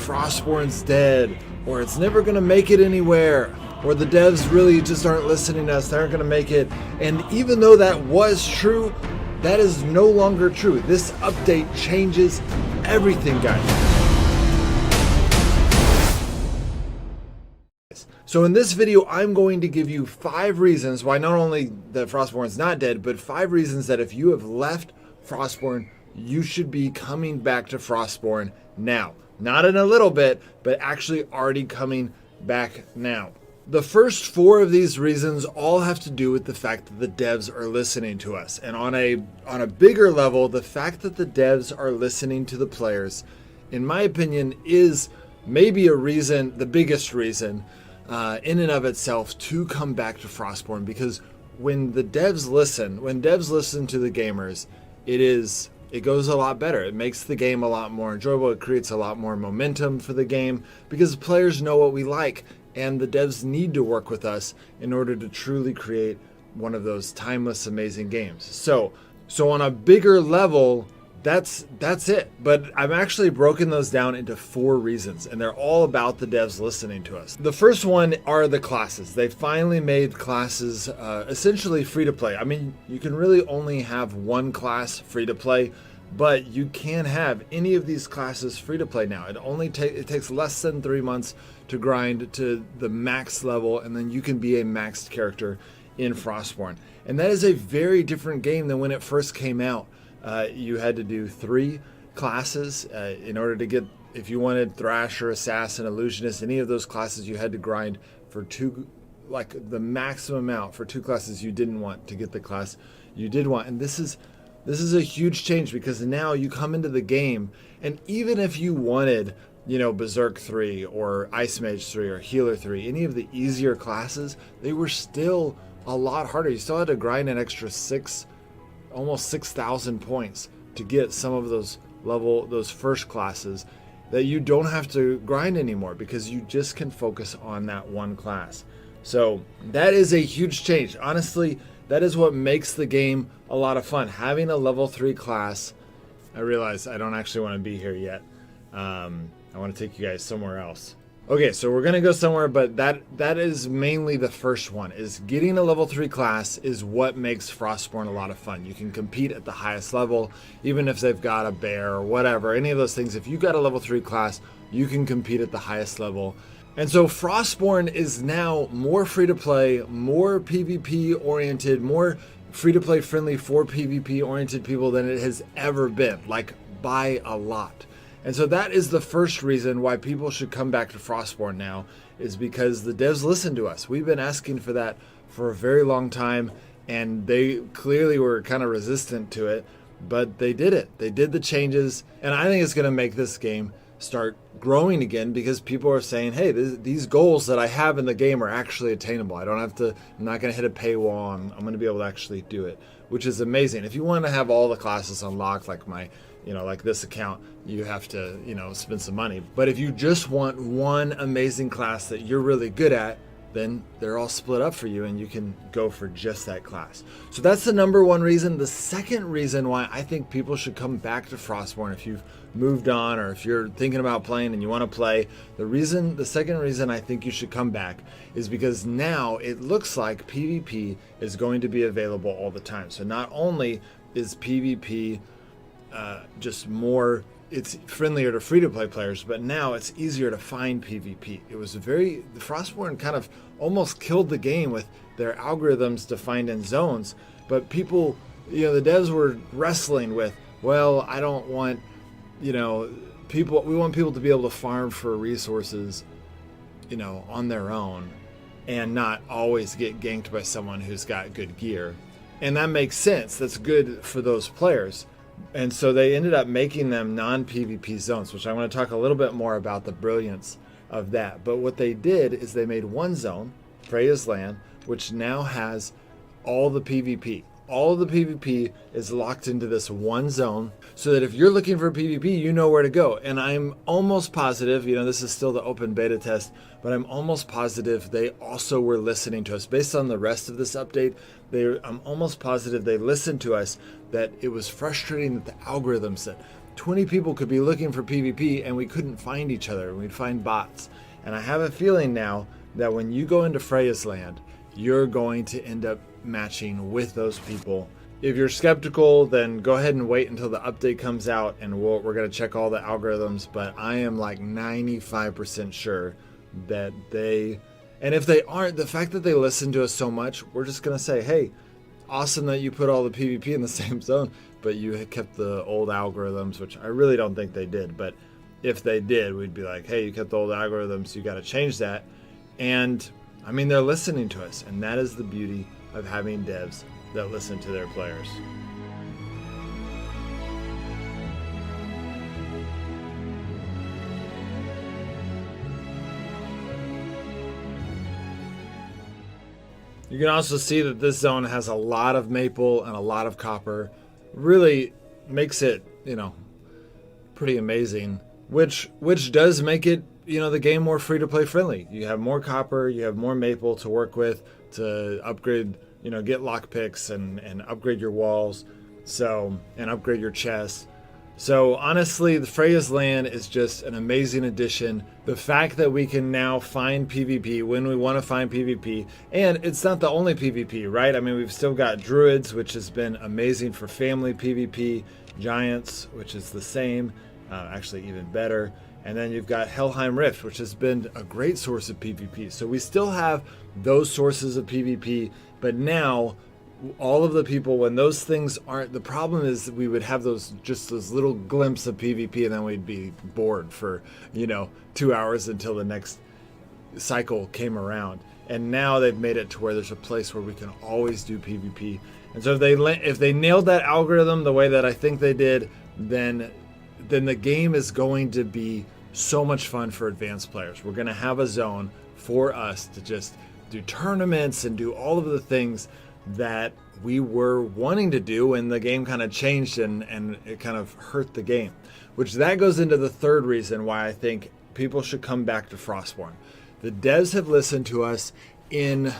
Frostborn's dead, or it's never going to make it anywhere, or the devs really just aren't listening to us, they aren't going to make it. And even though that was true, that is no longer true. This update changes everything, guys. So in this video, I'm going to give you 5 reasons why not only that Frostborn's not dead, but 5 reasons that if you have left Frostborn, you should be coming back to Frostborn now. Not in a little bit, but actually already coming back now. The first 4 of these reasons all have to do with the fact that the devs are listening to us. And on a bigger level, the fact that the devs are listening to the players, in my opinion, is maybe a reason, the biggest reason, in and of itself to come back to Frostborn, because when devs listen to the gamers, it goes a lot better. It makes the game a lot more enjoyable. It creates a lot more momentum for the game because the players know what we like, and the devs need to work with us in order to truly create one of those timeless, amazing games. So on a bigger level, that's it. But I've actually broken those down into 4 reasons, and they're all about the devs listening to us. The first one are the classes. They finally made classes essentially free to play. I mean, you can really only have one class free to play, but you can have any of these classes free to play now. It takes less than 3 months to grind to the max level, and then you can be a maxed character in Frostborn. And that is a very different game than when it first came out. You had to do 3 classes in order to get, if you wanted Thrasher, Assassin, Illusionist, any of those classes, you had to grind for 2, like the maximum amount for 2 classes you didn't want to get the class you did want. And this is a huge change, because now you come into the game, and even if you wanted, Berserk 3 or Ice Mage 3 or Healer 3, any of the easier classes, they were still a lot harder. You still had to grind an extra almost 6,000 points to get some of those first classes that you don't have to grind anymore, because you just can focus on that one class. So that is a huge change. Honestly, that is what makes the game a lot of fun. Having a level 3 class. I realize I don't actually want to be here yet. I want to take you guys somewhere else. Okay, so we're going to go somewhere, but that is mainly the first one, is getting a level 3 class is what makes Frostborn a lot of fun. You can compete at the highest level, even if they've got a bear or whatever, any of those things. If you got a level 3 class, you can compete at the highest level. And so Frostborn is now more free-to-play, more PvP-oriented, more free-to-play friendly for PvP-oriented people than it has ever been, like by a lot. And so that is the first reason why people should come back to Frostborn now, is because the devs listen to us. We've been asking for that for a very long time, and they clearly were kind of resistant to it, but they did it. They did the changes, and I think it's going to make this game start growing again, because people are saying, hey, these goals that I have in the game are actually attainable. I'm not going to hit a paywall. I'm going to be able to actually do it, which is amazing. If you want to have all the classes unlocked, like like this account, you have to, spend some money. But if you just want one amazing class that you're really good at, then they're all split up for you and you can go for just that class. So that's the number 1 reason. The second reason why I think people should come back to Frostborn, if you've moved on or if you're thinking about playing and you want to play, the second reason I think you should come back is because now it looks like PvP is going to be available all the time. So not only is PvP just more, it's friendlier to free-to-play players, but now it's easier to find PvP. The Frostborn kind of almost killed the game with their algorithms defined in zones, but people, the devs were wrestling with, well, I don't want, we want people to be able to farm for resources, on their own and not always get ganked by someone who's got good gear. And that makes sense. That's good for those players. And so they ended up making them non-PvP zones, which I want to talk a little bit more about the brilliance of that. But what they did is they made one zone, Freyas Land, which now has all the PvP. All the PvP is locked into this one zone, so that if you're looking for PvP, you know where to go. And I'm almost positive, this is still the open beta test, but I'm almost positive they also were listening to us. Based on the rest of this update, I'm almost positive they listened to us, that it was frustrating that the algorithms, that 20 people could be looking for PvP and we couldn't find each other, and we'd find bots. And I have a feeling now that when you go into Freyas Land, you're going to end up matching with those people. If you're skeptical, then go ahead and wait until the update comes out, and we're going to check all the algorithms. But I am like 95% sure that they, and if they aren't, the fact that they listen to us so much, we're just going to say, hey, awesome that you put all the PvP in the same zone, but you had kept the old algorithms, which I really don't think they did. But if they did, we'd be like, hey, you kept the old algorithms, you got to change that. And I mean, they're listening to us, and that is the beauty of having devs that listen to their players. You can also see that this zone has a lot of maple and a lot of copper. Really makes it, pretty amazing, which does make it, the game more free to play friendly. You have more copper, you have more maple to work with to upgrade, get lockpicks and upgrade your walls, and upgrade your chests. So honestly, the Freyas Land is just an amazing addition. The fact that we can now find PvP when we want to find PvP, and it's not the only PvP, right? I mean, we've still got Druids, which has been amazing for family PvP, Giants, which is the same, actually even better. And then you've got Helheim Rift, which has been a great source of PvP. So we still have those sources of PvP, but now all of the people, when those things aren't, the problem is that we would have those little glimpses of PvP, and then we'd be bored for 2 hours until the next cycle came around. And now they've made it to where there's a place where we can always do PvP. And so if they nailed that algorithm the way that I think they did, then the game is going to be so much fun for advanced players. We're going to have a zone for us to just do tournaments and do all of the things that we were wanting to do when the game kind of changed and it kind of hurt the game. Which that goes into the third reason why I think people should come back to Frostborn. The devs have listened to us in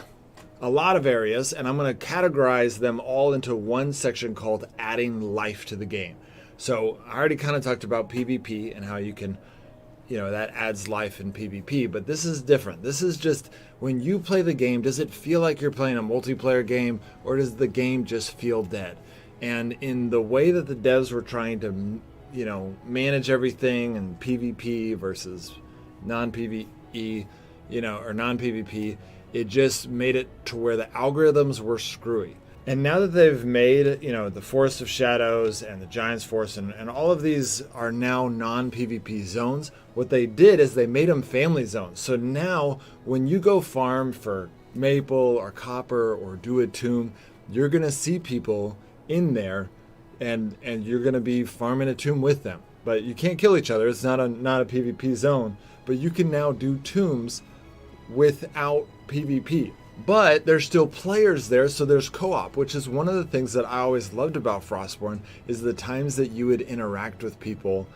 a lot of areas, and I'm going to categorize them all into one section called adding life to the game. So I already kind of talked about PvP and how you can, that adds life in PvP, but this is different. This is just when you play the game, does it feel like you're playing a multiplayer game, or does the game just feel dead? And in the way that the devs were trying to, manage everything and PvP versus non-PvE, or non-PvP, it just made it to where the algorithms were screwy. And now that they've made, the Forest of Shadows and the Giants Forest and all of these are now non-PvP zones, what they did is they made them family zones. So now when you go farm for maple or copper or do a tomb, you're going to see people in there and you're going to be farming a tomb with them. But you can't kill each other. It's not a PvP zone. But you can now do tombs without PvP. But there's still players there, so there's co-op, which is one of the things that I always loved about Frostborn, is the times that you would interact with people,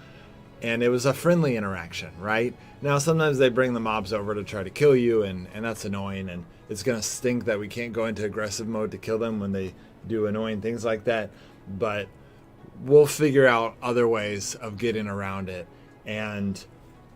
and it was a friendly interaction, right? Now, sometimes they bring the mobs over to try to kill you, and that's annoying, and it's going to stink that we can't go into aggressive mode to kill them when they do annoying things like that, but we'll figure out other ways of getting around it.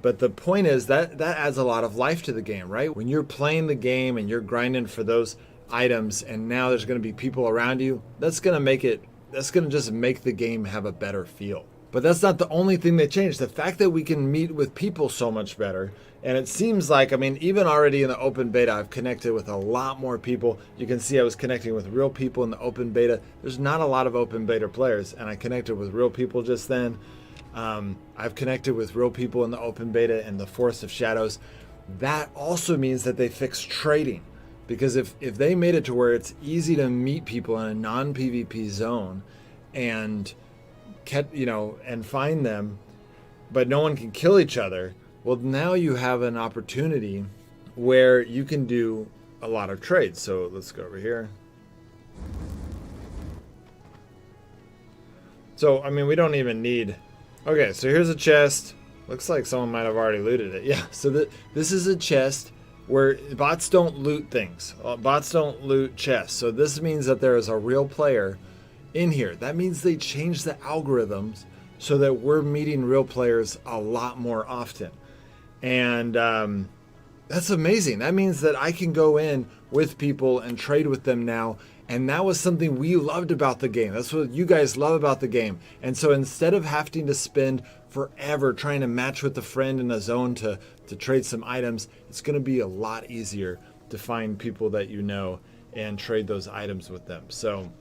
But the point is that adds a lot of life to the game, right? When you're playing the game and you're grinding for those items and now there's going to be people around you, that's going to just make the game have a better feel. But that's not the only thing they changed. The fact that we can meet with people so much better, and it seems like, even already in the open beta, I've connected with a lot more people. You can see I was connecting with real people in the open beta. There's not a lot of open beta players, and I connected with real people just then. I've connected with real people in the open beta and the Forest of Shadows. That also means that they fixed trading, because if they made it to where it's easy to meet people in a non-PvP zone and and find them, but no one can kill each other, well, now you have an opportunity where you can do a lot of trades. So let's go over here. So we don't even need. Okay, so here's a chest. Looks like someone might have already looted it. Yeah, so this is a chest where bots don't loot things. Bots don't loot chests. So this means that there is a real player in here. That means they changed the algorithms so that we're meeting real players a lot more often. And that's amazing. That means that I can go in with people and trade with them now. And that was something we loved about the game. That's what you guys love about the game. And so instead of having to spend forever trying to match with a friend in a zone to trade some items, it's going to be a lot easier to find people that you know and trade those items with them. So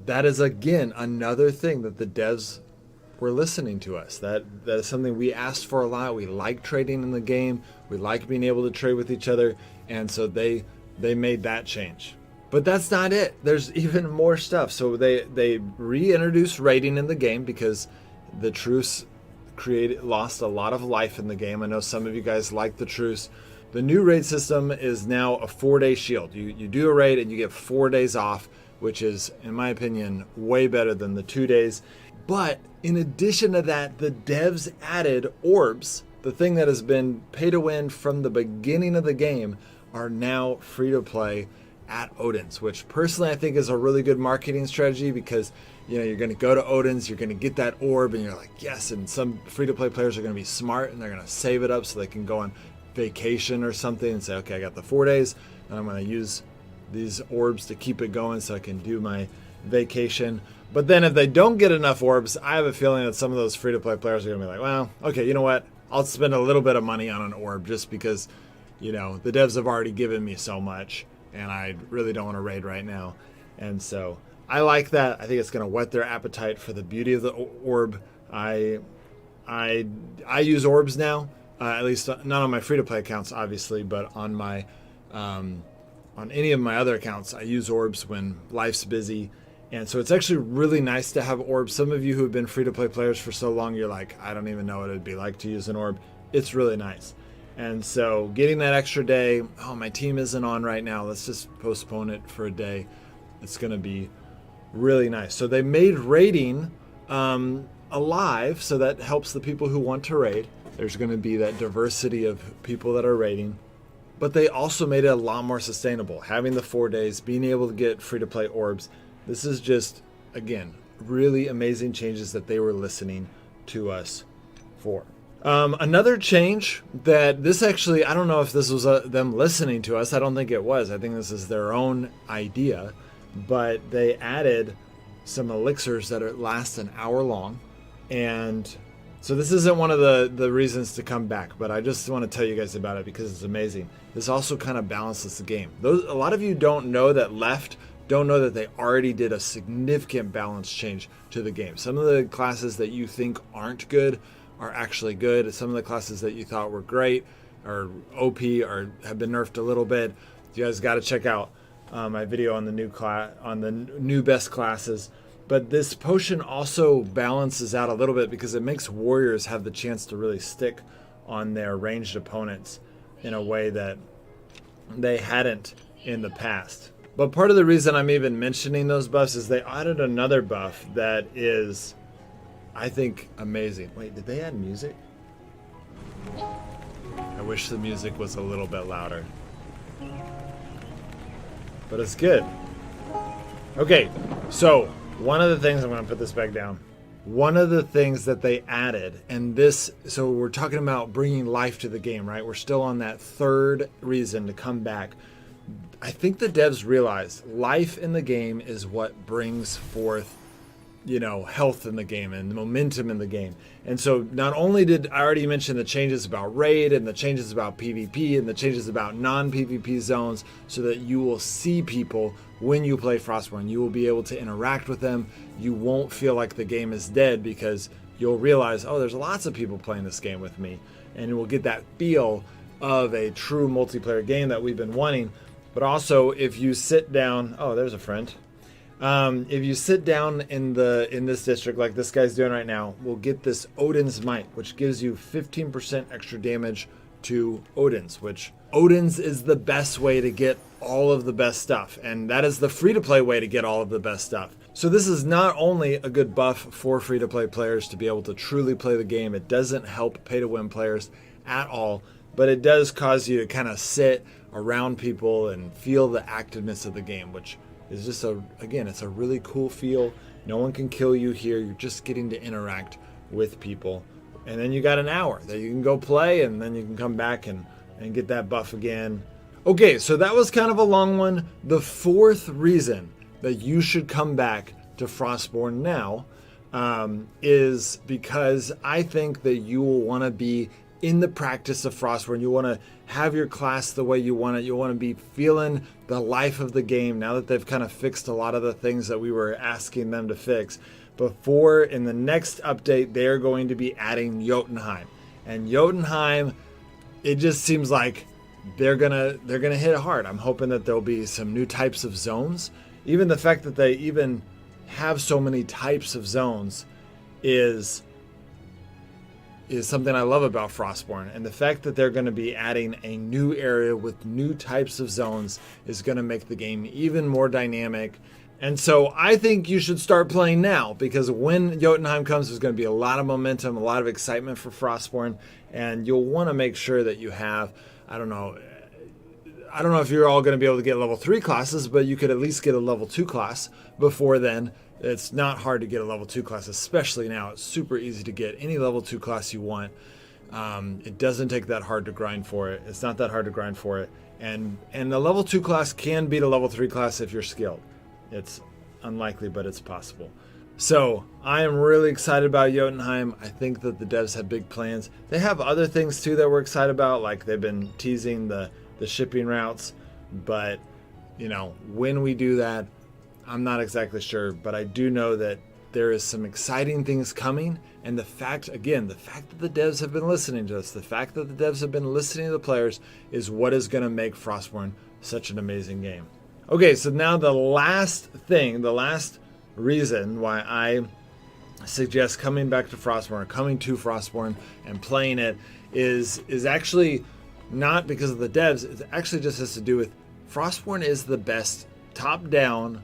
that is, again, another thing that the devs were listening to us. That is something we asked for a lot. We like trading in the game. We like being able to trade with each other. And so they made that change. But that's not it. There's even more stuff. So they reintroduced raiding in the game because the truce lost a lot of life in the game. I know some of you guys like the truce. The new raid system is now a 4-day shield. You do a raid and you get 4 days off, which is, in my opinion, way better than the 2 days. But in addition to that, the devs added orbs. The thing that has been pay to win from the beginning of the game are now free to play at Odin's, which personally I think is a really good marketing strategy because you're going to go to Odin's, you're going to get that orb, and you're like, yes. And some free to play players are going to be smart and they're going to save it up so they can go on vacation or something and say, okay, I got the 4 days and I'm going to use these orbs to keep it going so I can do my vacation. But then if they don't get enough orbs, I have a feeling that some of those free to play players are going to be like, well, okay, you know what? I'll spend a little bit of money on an orb just because, the devs have already given me so much and I really don't want to raid right now. And so I like that. I think it's going to whet their appetite for the beauty of the orb. I use orbs now, at least not on my free-to-play accounts, obviously, but on my on any of my other accounts, I use orbs when life's busy. And so it's actually really nice to have orbs. Some of you who have been free-to-play players for so long, you're like, I don't even know what it'd be like to use an orb. It's really nice. And so getting that extra day, my team isn't on right now, let's just postpone it for a day. It's going to be really nice. So they made raiding alive, so that helps the people who want to raid. There's going to be that diversity of people that are raiding. But they also made it a lot more sustainable. Having the 4 days, being able to get free-to-play orbs. This is just, again, really amazing changes that they were listening to us for. Another change that this actually, I don't know if this was them listening to us. I don't think it was. I think this is their own idea. But they added some elixirs that last an hour long. And so this isn't one of the reasons to come back, but I just want to tell you guys about it because it's amazing. This also kind of balances the game. A lot of you don't know that they already did a significant balance change to the game. Some of the classes that you think aren't good are actually good. Some of the classes that you thought were great or OP or have been nerfed a little bit. You guys got to check out my video on the new best classes. But this potion also balances out a little bit because it makes warriors have the chance to really stick on their ranged opponents in a way that they hadn't in the past. But part of the reason I'm even mentioning those buffs is they added another buff that is, I think, amazing. Wait, did they add music? I wish the music was a little bit louder. But it's good. Okay, so one of the things, I'm going to put this back down. One of the things that they added, and this, so we're talking about bringing life to the game, right? We're still on that third reason to come back. I think the devs realized life in the game is what brings forth, health in the game and the momentum in the game. And so not only did I already mention the changes about raid and the changes about PvP and the changes about non-PvP zones so that you will see people when you play Frostborn. You will be able to interact with them. You won't feel like the game is dead because you'll realize, there's lots of people playing this game with me. And you will get that feel of a true multiplayer game that we've been wanting. But also, if you sit down, there's a friend. If you sit down in this district like this guy's doing right now, we'll get this Odin's Might, which gives you 15% extra damage to Odin's, which Odin's is the best way to get all of the best stuff. And that is the free-to-play way to get all of the best stuff. So this is not only a good buff for free-to-play players to be able to truly play the game. It doesn't help pay-to-win players at all, but it does cause you to kind of sit around people and feel the activeness of the game, which is just it's a really cool feel. No one can kill you here. You're just getting to interact with people. And then you got an hour that you can go play, and then you can come back and get that buff again. Okay, so that was kind of a long one. The fourth reason that you should come back to Frostborn now is because I think that you will want to be in the practice of Frostborn. You want to have your class the way you want it. You want to be feeling the life of the game now that they've kind of fixed a lot of the things that we were asking them to fix. Before, in the next update, they're going to be adding Jotunheim. And Jotunheim, it just seems like they're gonna hit it hard. I'm hoping that there'll be some new types of zones. Even the fact that they even have so many types of zones is something I love about Frostborn. And the fact that they're going to be adding a new area with new types of zones is going to make the game even more dynamic. And so I think you should start playing now, because when Jotunheim comes, there's going to be a lot of momentum, a lot of excitement for Frostborn, and you'll want to make sure that you have, I don't know if you're all going to be able to get level 3 classes, but you could at least get a level 2 class before then. It's not hard to get a level 2 class, especially now. It's super easy to get any level 2 class you want. It doesn't take that hard to grind for it. It's not that hard to grind for it. And the level 2 class can beat a level 3 class if you're skilled. It's unlikely, but it's possible. So I am really excited about Jotunheim. I think that the devs have big plans. They have other things too that we're excited about, like they've been teasing the shipping routes. But, when we do that, I'm not exactly sure. But I do know that there is some exciting things coming. And the fact that the devs have been listening to us, the fact that the devs have been listening to the players is what is going to make Frostborn such an amazing game. Okay, so now the last reason why I suggest coming back to Frostborn, or coming to Frostborn and playing it is actually not because of the devs. It actually just has to do with Frostborn is the best top-down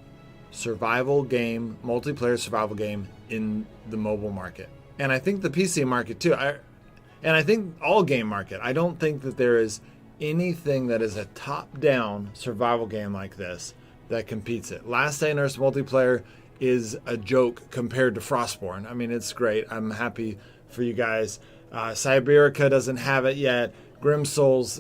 survival game, multiplayer survival game in the mobile market. And I think the PC market too. And I think all game market. I don't think that there is anything that is a top-down survival game like this that competes it. Last Day on Earth's multiplayer is a joke compared to Frostborn. I mean, it's great. I'm happy for you guys. Siberica doesn't have it yet. Grimsoul's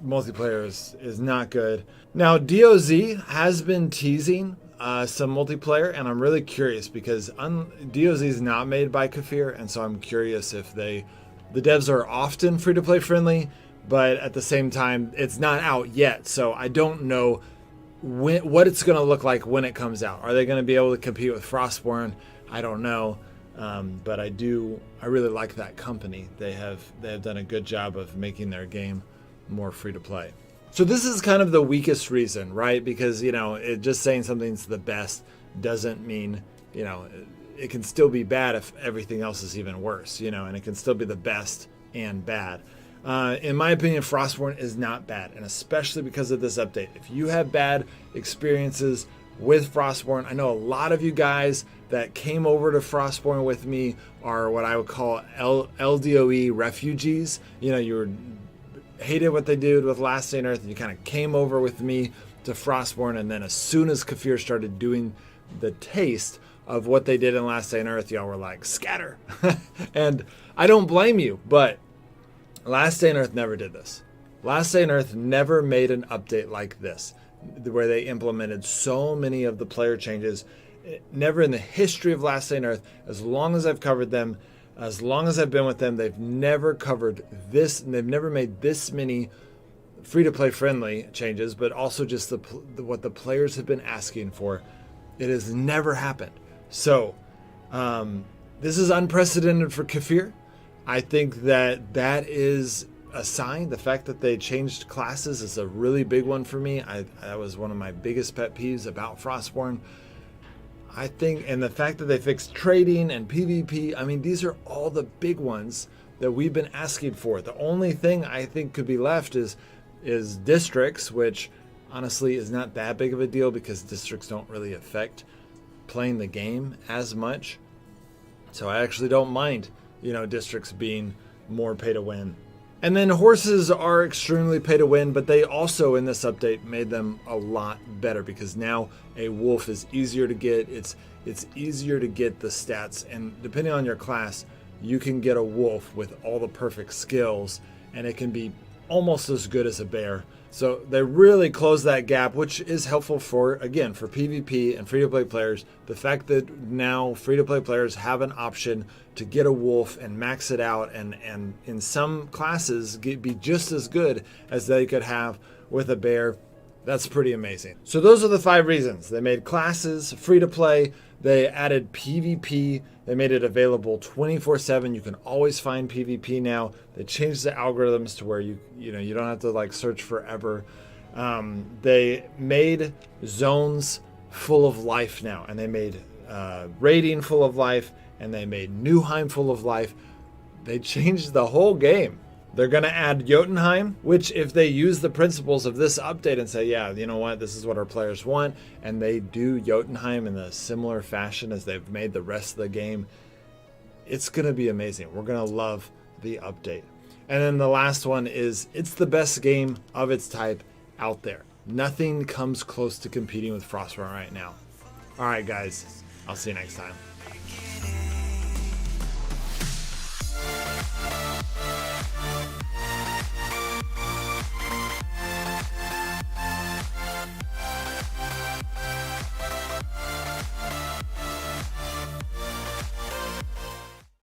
multiplayer is not good. Now, DOZ has been teasing some multiplayer, and I'm really curious because DOZ is not made by Kafir, and so I'm curious if the devs are often free-to-play friendly, but at the same time, it's not out yet, so I don't know what it's going to look like when it comes out. Are they going to be able to compete with Frostborn? I don't know, but I really like that company. They have done a good job of making their game more free-to-play. So this is kind of the weakest reason, right? Because, just saying something's the best doesn't mean, it can still be bad if everything else is even worse, and it can still be the best and bad. In my opinion, Frostborn is not bad, and especially because of this update. If you have bad experiences with Frostborn, I know a lot of you guys that came over to Frostborn with me are what I would call LDOE refugees. You hated what they did with Last Day on Earth, and you kind of came over with me to Frostborn, and then as soon as Kafir started doing the taste of what they did in Last Day on Earth, y'all were like, scatter. And I don't blame you, but Last Day on Earth never did this. Last Day on Earth never made an update like this, where they implemented so many of the player changes. Never in the history of Last Day on Earth, as long as I've covered them, as long as I've been with them, they've never covered this, and they've never made this many free-to-play friendly changes, but also just what the players have been asking for. It has never happened. So this is unprecedented for Kafir. I think that is a sign. The fact that they changed classes is a really big one for me. That was one of my biggest pet peeves about Frostborn. I think, and the fact that they fixed trading and PvP, I mean, these are all the big ones that we've been asking for. The only thing I think could be left is districts, which honestly is not that big of a deal because districts don't really affect playing the game as much. So I actually don't mind, districts being more pay to win. And then horses are extremely pay to win, but they also in this update made them a lot better because now a wolf is easier to get. It's easier to get the stats, and depending on your class, you can get a wolf with all the perfect skills, and it can be almost as good as a bear. So they really close that gap, which is helpful for, again, for PvP and free-to-play players. The fact that now free-to-play players have an option to get a wolf and max it out, and in some classes be just as good as they could have with a bear. That's pretty amazing. So those are the 5 reasons. They made classes free-to-play. They added PvP. They made it available 24/7. You can always find PvP now. They changed the algorithms to where you don't have to like search forever. They made zones full of life now, and they made raiding full of life, and they made Newheim full of life. They changed the whole game. They're going to add Jotunheim, which if they use the principles of this update and say, yeah, you know what, this is what our players want, and they do Jotunheim in a similar fashion as they've made the rest of the game, it's going to be amazing. We're going to love the update. And then the last one is, it's the best game of its type out there. Nothing comes close to competing with Frostborn right now. All right, guys, I'll see you next time.